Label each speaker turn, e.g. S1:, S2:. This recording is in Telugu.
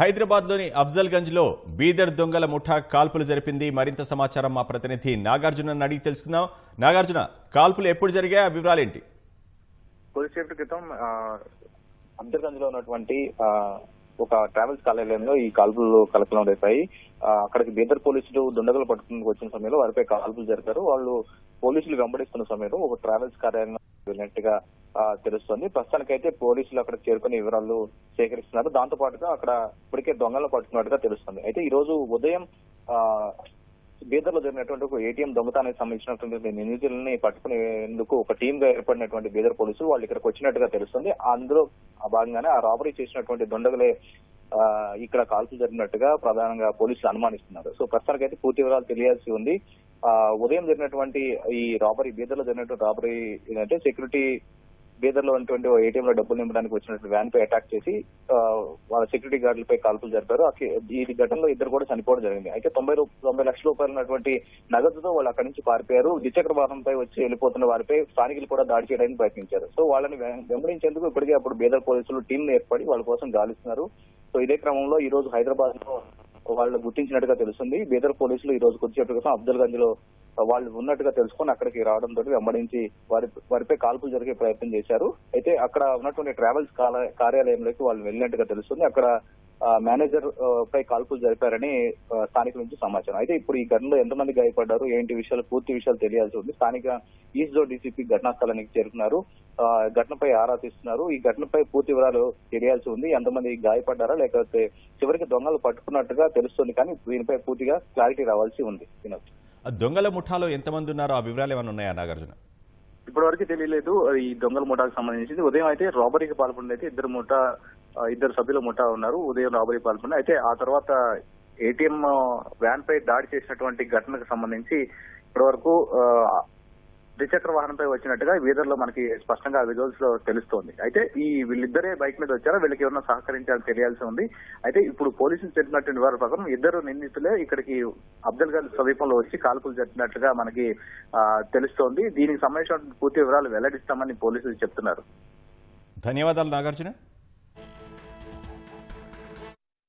S1: హైదరాబాద్లోని అఫ్జల్గంజ్లో బీదర్ దొంగల ముఠా కాల్పులు జరిపింది. మరింత సమాచారం మా ప్రతినిధి నాగార్జున అడిగి తెలుసుకుందాం. నాగార్జున, కాల్పులు ఎప్పుడు జరిగాయి, ఆ వివరాలేంటి?
S2: కొద్దిసేపటి క్రితం అఫ్జల్గంజ్ లో ఉన్నటువంటి ఒక ట్రావెల్స్ కార్యాలయంలో ఈ కాల్పులు కలకలం రేపాయి. అక్కడికి బీదర్ పోలీసులు దుండగులు పట్టుకుని వచ్చిన సమయంలో వారిపై కాల్పులు జరిపారు. వాళ్ళు పోలీసులు వెంబడిస్తున్న సమయంలో ఒక ట్రావెల్స్ కార్యాలయం వెళ్ళినట్టుగా తెలుస్తోంది. ప్రస్తుతానికైతే పోలీసులు అక్కడ చేరుకుని వివరాలు సేకరిస్తున్నారు. దాంతో పాటుగా అక్కడ ఇప్పటికే దొంగలను పట్టుకున్నట్టుగా తెలుస్తుంది. అయితే ఈ రోజు ఉదయం బీదర్ లో జరిగినటువంటి ఒక ఏటీఎం దొంగతనానికి సంబంధించినటువంటి నిందితులని పట్టుకునేందుకు ఒక టీమ్ గా ఏర్పడినటువంటి బీదర్ పోలీసులు వాళ్ళు ఇక్కడికి వచ్చినట్టుగా తెలుస్తుంది. అందులో భాగంగానే ఆ రాబరీ చేసినటువంటి దొండగలే ఇక్కడ కాల్పులు జరిగినట్టుగా ప్రధానంగా పోలీసులు అనుమానిస్తున్నారు. సో ప్రస్తుతానికి అయితే పూర్తి వివరాలు తెలియాల్సి ఉంది. ఉదయం జరిగినటువంటి ఈ రాబరీ, బీదర్ లో జరిగినటువంటి రాబరీ ఏంటంటే సెక్యూరిటీ బీదర్ లో ఉన్నటువంటి ఏటీఎం లో డబ్బులు నింపడానికి వచ్చినటువంటి వ్యాన్ పై అటాక్ చేసి వాళ్ళ సెక్యూరిటీ గార్డులపై కాల్పులు జరిపారు. ఈ ఘటనలో ఇద్దరు కూడా చనిపోవడం జరిగింది. అయితే 90 లక్షల రూపాయలు ఉన్నటువంటి నగదుతో వాళ్ళు అక్కడి నుంచి పారిపోయారు. ద్విచక్ర వాహనంపై వచ్చి వెళ్ళిపోతున్న వారిపై స్థానికులు కూడా దాడి చేయడానికి ప్రయత్నించారు. సో వాళ్ళని వెంబడించేందుకు ఇప్పటికే అప్పుడు బీదర్ పోలీసులు టీం ఏర్పడి వాళ్ళ కోసం గాలిస్తున్నారు. సో ఇదే క్రమంలో ఈ రోజు హైదరాబాద్ లో వాళ్ళు గుర్తించినట్టుగా తెలుస్తుంది. బీదర్ పోలీసులు ఈ రోజు కొద్దిసేపటి క్రితం అఫ్జల్గంజ్ లో వాళ్ళు ఉన్నట్టుగా తెలుసుకొని అక్కడికి రావడంతో వెంబడించి వారిపై కాల్పులు జరిగే ప్రయత్నం చేశారు. అయితే అక్కడ ఉన్నటువంటి ట్రావెల్స్ కార్యాలయంలోకి వాళ్ళు వెళ్ళినట్టుగా తెలుస్తుంది. అక్కడ మేనేజర్ పై కాల్పులు జరిపారని స్థానికుల నుంచి సమాచారం. అయితే ఇప్పుడు ఈ ఘటనలో ఎంతమంది గాయపడ్డారు, ఏంటి విషయాలు, పూర్తి విషయాలు తెలియాల్సి ఉంది. స్థానిక ఈస్ట్ జోన్ డీసీపీ ఘటనా స్థలానికి చేరుకున్నారు. ఘటనపై ఆరా తీస్తున్నారు. ఈ ఘటనపై పూర్తి వివరాలు తెలియాల్సి ఉంది. ఎంతమంది గాయపడ్డారా లేకపోతే చివరికి దొంగలు పట్టుకున్నట్టుగా తెలుస్తుంది. కానీ దీనిపై పూర్తిగా క్లారిటీ రావాల్సి ఉంది.
S1: దొంగల ముఠాలో ఎంతమంది ఉన్నారో ఆ వివరాలు ఏమైనా ఉన్నాయా నాగార్జున?
S2: ఇప్పటి వరకు తెలియలేదు. ఈ దొంగల ముఠాకు సంబంధించి ఉదయం అయితే రాబరీకి పాల్పడిన అయితే ఇద్దరు సభ్యుల ముఠా ఉన్నారు. ఉదయం రాబరీ పాల్పడిన అయితే ఆ తర్వాత ఏటీఎం వ్యాన్ పై దాడి చేసినటువంటి ఘటనకు సంబంధించి ఇప్పటి వరకు ద్విచక్ర వాహనంపై వచ్చినట్టుగా బీదర్ లో మనకి స్పష్టంగా విజువల్స్ లో తెలుస్తోంది. అయితే వీళ్ళిద్దరే బైక్ మీద వచ్చారా, వీళ్ళకి ఎవరైనా సహకరించాలని తెలియాల్సి ఉంది. అయితే ఇప్పుడు పోలీసులు చెప్పినటువంటి వారి ప్రకారం ఇద్దరు నిందితులే ఇక్కడికి అఫ్జల్గంజ్ సమీపంలో వచ్చి కాల్పులు జరిపినట్టుగా మనకి తెలుస్తోంది. దీనికి సంబంధించిన పూర్తి వివరాలు వెల్లడిస్తామని పోలీసులు చెప్తున్నారు.
S1: ధన్యవాదాలు నాగార్జున.